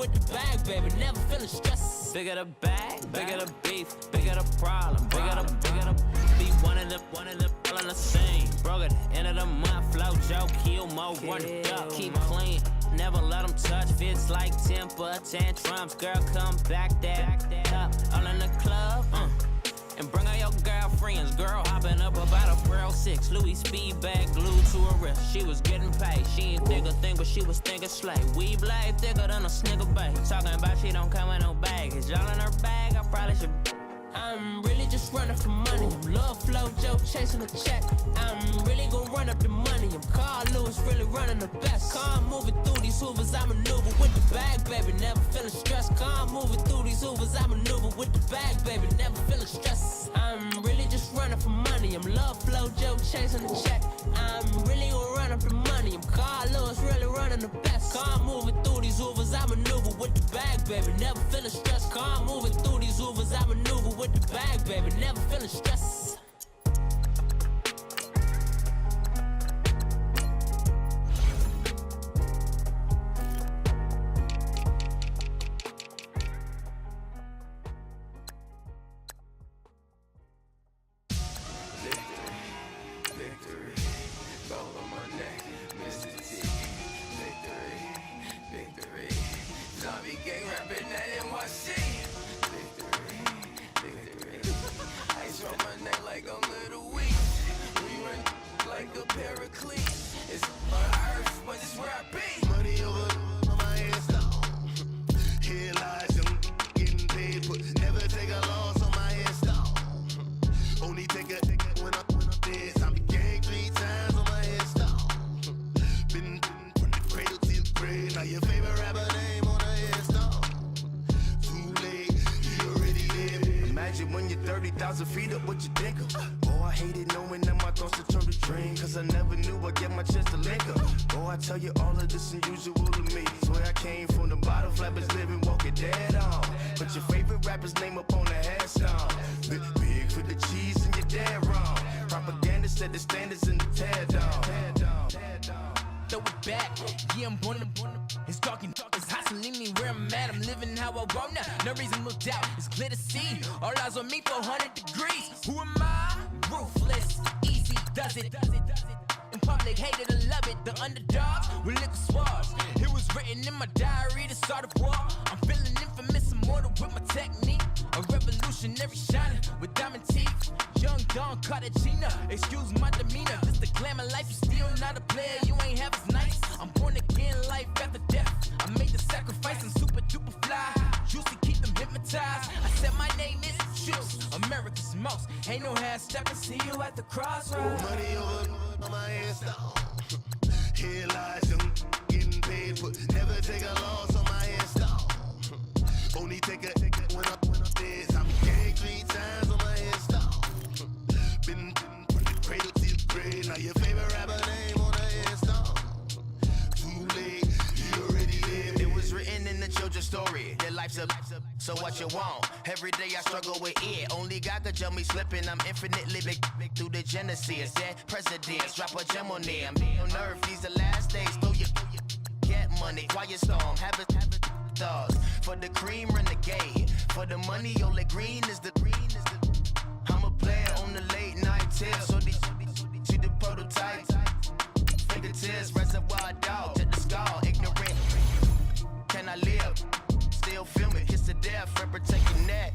with the bag, baby, never feeling stressed. Bigger the bag, bigger the beef, bigger the problem, bigger the be one of the all in the same. Broke at the end of the month, flow, Joe, kill, mo, run it up, keep clean. Never let them touch, fits like temper tantrums. Girl, come back that up, all in the club, and bring all your girlfriends. Girl, hopping up about a Pearl 6, Louis speed bag glued to her wrist. She was getting paid, she ain't think a thing, but she was thinking slay. We blade thicker than a snicker bag. Talking about she don't come with no baggage. Y'all in her bag, I probably should. I'm really just running for money. I'm love flow, Joe chasing a check. I'm really gon' run up the money. I'm Carl Lewis, really running the best. Car moving through these hoovers, I maneuver with the bag, baby, never feeling stressed. Car moving through these hoovers, I maneuver with the bag, baby, never feeling stressed. I'm really just running for money. I'm love flow, Joe chasing the check. I'm really gon' run up the money. I'm Carl Lewis, really running the best. Car moving through these hoovers, I maneuver with the bag, baby, never feeling stressed. Car moving through these hoovers, I maneuver with the bag, baby, never feeling stressed. When you're 30,000 feet up, what you think of? Oh, I hated knowing that my thoughts would turn to dream, cause I never knew I'd get my chance to link up. Oh, I tell you all of this unusual to me. Swear I came from the bottom, flappers living, walking dead on. Put your favorite rapper's name up on the headstone. Big for the cheese and you're dead wrong. Propaganda set the standards in the tear down. Throw it back, yeah, I'm born to it's talking, it's hustling me where I'm at. I'm living how I want now. No reason to look out, it's clear to see. All eyes on me, 400 degrees. Who am I? Ruthless, easy does it. In public, hated or love it. The underdogs with liquor swabs. It was written in my diary to start a war. I'm feeling infamous, immortal with my technique. A revolutionary shining with diamond teeth. Young Don Cartagena, excuse my demeanor. This the glamour life, you still not a player. You ain't half as nice. I'm born again, life after death. I made the sacrifice, I'm super duper fly. Used to keep them hypnotized. I said my name is Juice, America's most. Ain't no half stepping, see you at the crossroads. Money over my headstone. Here lies young, getting paid, but never take a loss on my headstone. Only take a when I'm dead. I'm gang 3 times on my headstone. Been from the cradle to the grave. Now your favorite rapper name on the headstone. Too late, you already lived. It was written in the children's story. Your life's a so what you want. Every day I struggle with it. Only God could tell me slipping. I'm infinitely big through the genesis. Dead presidents, drop a gem on them. On earth, these the last days. Throw your get money, quiet storm. Have it thoughts. For the cream, renegade. For the money, only green is the. I'm a player on the late night tip. So these see the prototype. Fingertips, reservoir dog to the skull. Ignorant. Can I live? Still film it. Kiss to death, for protecting that.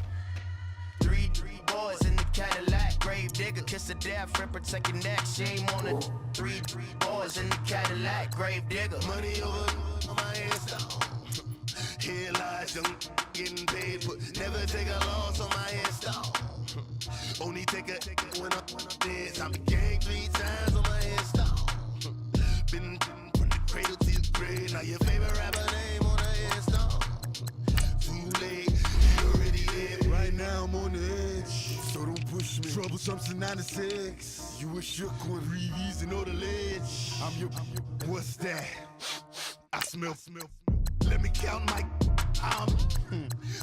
Three boys in the Cadillac. Grave digger, kiss to death, for protecting that. Shame on it. Three boys in the Cadillac. Grave digger. Money over my headstone. Here lies young, getting paid, but never take a loss on my headstone. Only take a when I'm dead. I'm gang 3 times on my headstone. Been from the cradle to the grave. Now your favorite rapper name on the headstone. Too late, you already lived. Right now I'm on the edge, so don't push me. Troublesome to 96. You a shook one, breathe easy, know the ledge. I'm your, what's that? I smell. Let me count my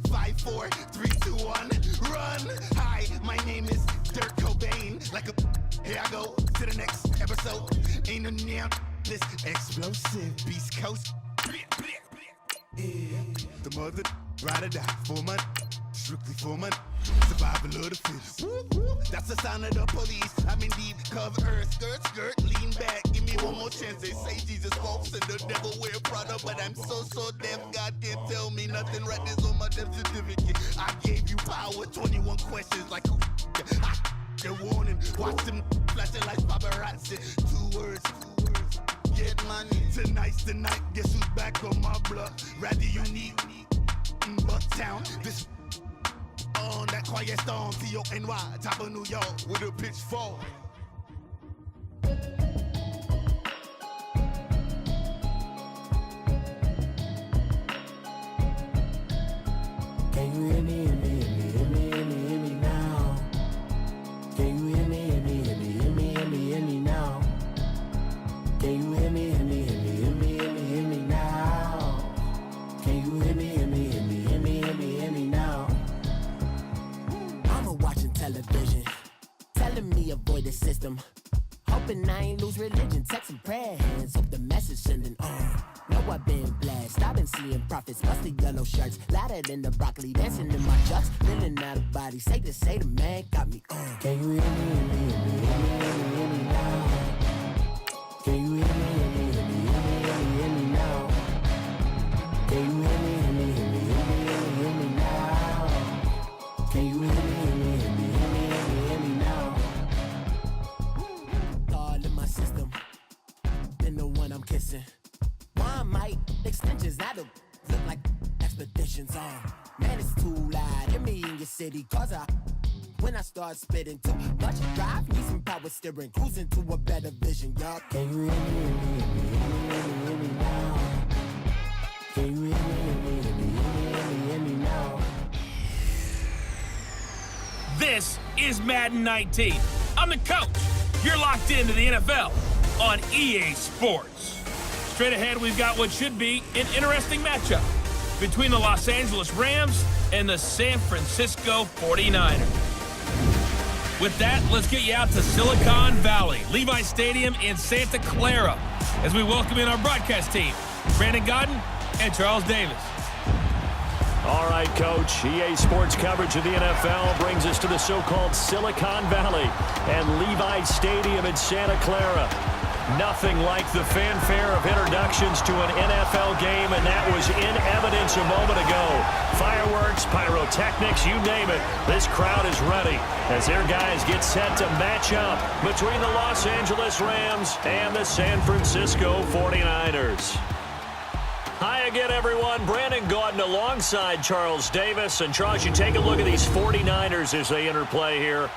5, 4, 3, 2, 1, run. Hi, my name is Dirk Cobain. Like a, here I go to the next episode. Ain't no damn this explosive Beast Coast. Yeah. Some other ride or die for my strictly for my survival of the fittest. That's the sound of the police. I'm in deep cover, skirt, lean back. Give me one more chance. They say Jesus walks and the devil wear Prada, but I'm so deaf. God can't tell me nothing. Right there's on my death certificate. I gave you power. 21 questions like who? They're warning. Watch them flashing like paparazzi. Two words. Get money. Tonight's the night. Guess who's back on my block? Rather unique. Bucktown. This. On that quiet storm, T-O-N-Y, top of New York, with a pitchfork. Can you hear me, hear me, hear me, hear me, hear me, hear me now? Can you hear me, hear me, hear me, hear me, hear me, hear me now? Can you hear me, hear me, hear me, hear me, hear me, hear me now? Can you hear me, hear me, hear me, hear me, hear me, hear me now? Watching television, telling me avoid the system. Hoping I ain't lose religion, texting prayer hands, hope the message sending on. Know I've been blessed, I've been seeing prophets, musty yellow shirts, louder than the broccoli, dancing in my chucks, feeling out of body, say the man got me on. Can you hear me, hear me, hear me, hear me, hear me, hear me now? Can you hear me, hear me, hear me, hear me, hear me, hear me now? Can you hear me, hear me, hear me, hear me, hear me, hear me now? Can you hear me? System, been the one I'm kissing. Why might extensions that'll look like expeditions on? Man, it's too loud. Hear me in your city, cause when I start spitting too much drive, need some power steering, cruising to a better vision, y'all. Can you hear me, hear me, hear me, hear me, hear me now? Can you hear me, hear me, hear me, hear me, hear me now? This is Madden 19. I'm the coach. You're locked into the NFL on EA Sports. Straight ahead, we've got what should be an interesting matchup between the Los Angeles Rams and the San Francisco 49ers. With that, let's get you out to Silicon Valley, Levi Stadium in Santa Clara, as we welcome in our broadcast team, Brandon Godden and Charles Davis. All right, Coach. EA Sports coverage of the NFL brings us to the so-called Silicon Valley and Levi Stadium in Santa Clara. Nothing like the fanfare of introductions to an NFL game, and that was in evidence a moment ago. Fireworks, pyrotechnics, you name it. This crowd is ready as their guys get set to match up between the Los Angeles Rams and the San Francisco 49ers. Hi again, everyone. Brandon Gaudin alongside Charles Davis. And Charles, you take a look at these 49ers as they interplay here.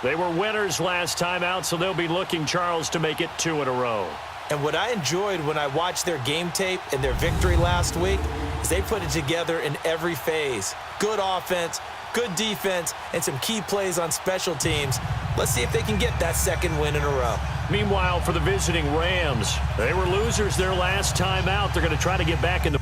They were winners last time out, so they'll be looking, Charles, to make it 2 in a row. And what I enjoyed when I watched their game tape and their victory last week is they put it together in every phase. Good offense, good defense, and some key plays on special teams. Let's see if they can get that second win in a row. Meanwhile, for the visiting Rams, they were losers their last time out. They're going to try to get back in the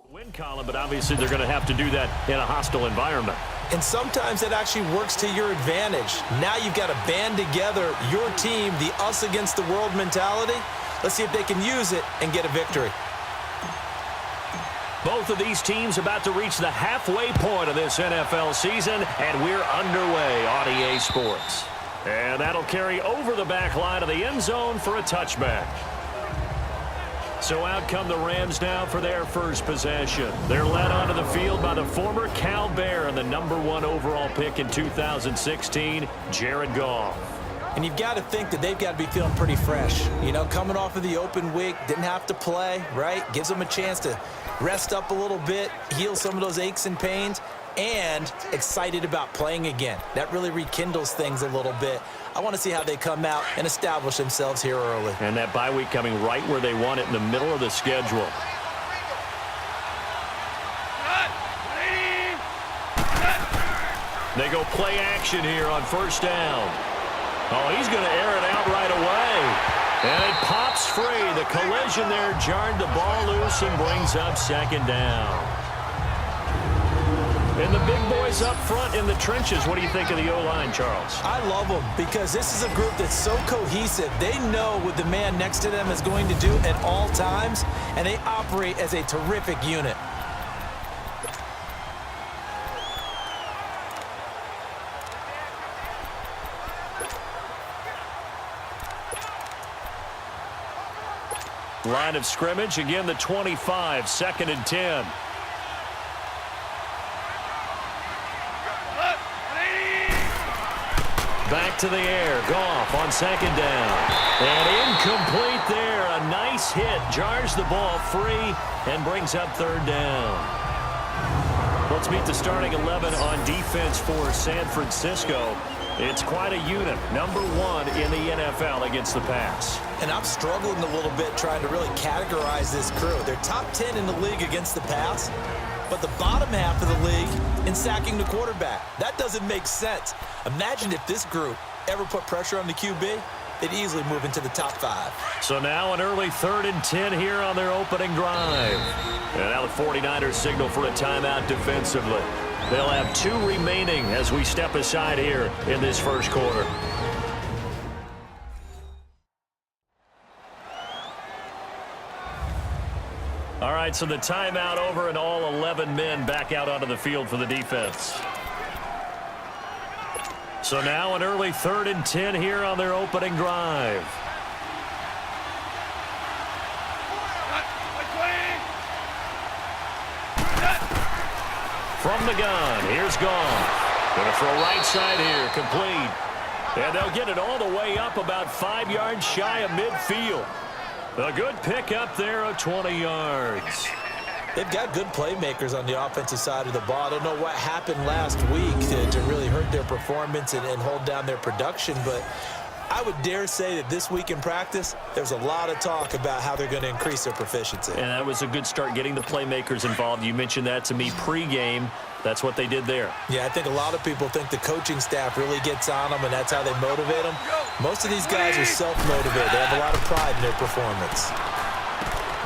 win column, but obviously they're going to have to do that in a hostile environment. And sometimes it actually works to your advantage. Now you've got to band together your team, the us against the world mentality. Let's see if they can use it and get a victory. Both of these teams about to reach the halfway point of this NFL season, and we're underway on EA Sports. And that'll carry over the back line of the end zone for a touchback. So out come the Rams now for their first possession. They're led onto the field by the former Cal Bear and the #1 overall pick in 2016, Jared Goff. And you've got to think that they've got to be feeling pretty fresh. You know, coming off of the open week, didn't have to play, right? Gives them a chance to rest up a little bit, heal some of those aches and pains, and excited about playing again. That really rekindles things a little bit. I want to see how they come out and establish themselves here early. And that bye week coming right where they want it, in the middle of the schedule. They go play action here on first down. Oh, he's going to air it out right away. And it pops free. The collision there jarred the ball loose and brings up second down. And the big boys up front in the trenches, what do you think of the O-line, Charles? I love them because this is a group that's so cohesive. They know what the man next to them is going to do at all times, and they operate as a terrific unit. Line of scrimmage, again the 25, 2nd and 10. Back to the air, Goff on 2nd down. And incomplete there, a nice hit, jars the ball free and brings up 3rd down. Let's meet the starting 11 on defense for San Francisco. It's quite a unit, number 1 in the NFL against the pass. And I'm struggling a little bit trying to really categorize this crew. They're top 10 in the league against the pass, but the bottom half of the league in sacking the quarterback. That doesn't make sense. Imagine if this group ever put pressure on the QB, they'd easily move into the top 5. So now an early 3rd and 10 here on their opening drive. And now the 49ers signal for a timeout defensively. They'll have 2 remaining as we step aside here in this first quarter. All right, so the timeout over and all 11 men back out onto the field for the defense. So now an early 3rd and 10 here on their opening drive. From the gun, here's Goff. Going to throw right side here, complete. And they'll get it all the way up about 5 yards shy of midfield. A good pickup there of 20 yards. They've got good playmakers on the offensive side of the ball. I don't know what happened last week to really hurt their performance and hold down their production, but I would dare say that this week in practice, there's a lot of talk about how they're going to increase their proficiency. And that was a good start getting the playmakers involved. You mentioned that to me pregame. That's what they did there. Yeah, I think a lot of people think the coaching staff really gets on them, and that's how they motivate them. Most of these guys are self-motivated. They have a lot of pride in their performance.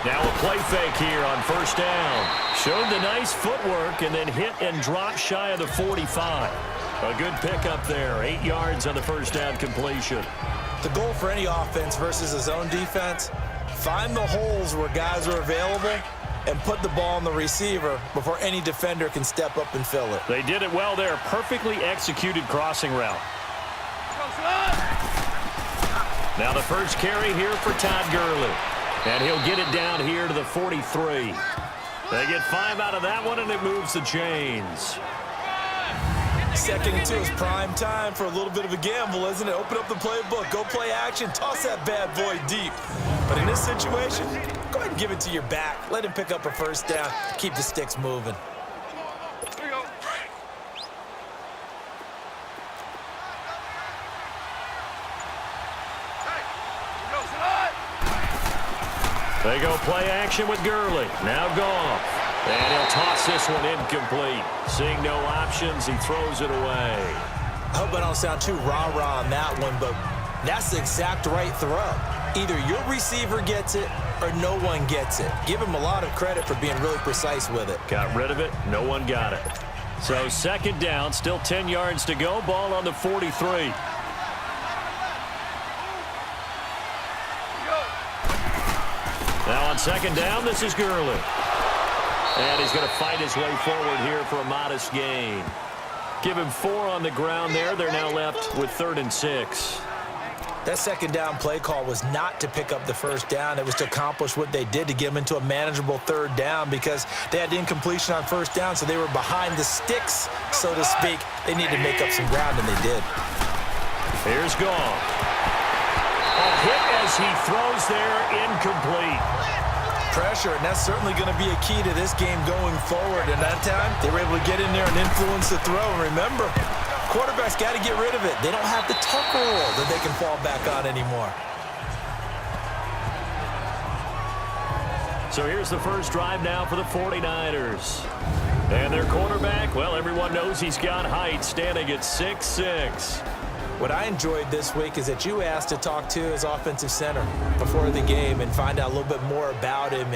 Now a play fake here on 1st down. Showed the nice footwork and then hit and drop shy of the 45. A good pickup there, 8 yards on the 1st down completion. The goal for any offense versus a zone defense, find the holes where guys are available and put the ball on the receiver before any defender can step up and fill it. They did it well there. Perfectly executed crossing route. Now the first carry here for Todd Gurley. And he'll get it down here to the 43. They get 5 out of that one, and it moves the chains. 2nd and 2 is prime time for a little bit of a gamble, isn't it? Open up the playbook, go play action, toss that bad boy deep. But in this situation, go ahead and give it to your back. Let him pick up a 1st down, keep the sticks moving. They go play action with Gurley. Now Goff. And he'll toss this one incomplete. Seeing no options, he throws it away. I hope I don't sound too rah-rah on that one, but that's the exact right throw. Either your receiver gets it or no one gets it. Give him a lot of credit for being really precise with it. Got rid of it. No one got it. So 2nd down, still 10 yards to go. Ball on the 43. Now on 2nd down, this is Gurley. And he's going to fight his way forward here for a modest gain. Give him 4 on the ground there. They're now left with 3rd and 6. That 2nd down play call was not to pick up the 1st down. It was to accomplish what they did, to get them into a manageable 3rd down, because they had incompletion on 1st down, so they were behind the sticks, so to speak. They needed to make up some ground, and they did. Here's Goff. A hit as he throws there, incomplete. Pressure, and that's certainly going to be a key to this game going forward. And that time, they were able to get in there and influence the throw. And remember, quarterbacks got to get rid of it. They don't have the tuck roll that they can fall back on anymore. So here's the first drive now for the 49ers. And their quarterback, well, everyone knows he's got height, standing at 6'6". What I enjoyed this week is that you asked to talk to his offensive center before the game and find out a little bit more about him and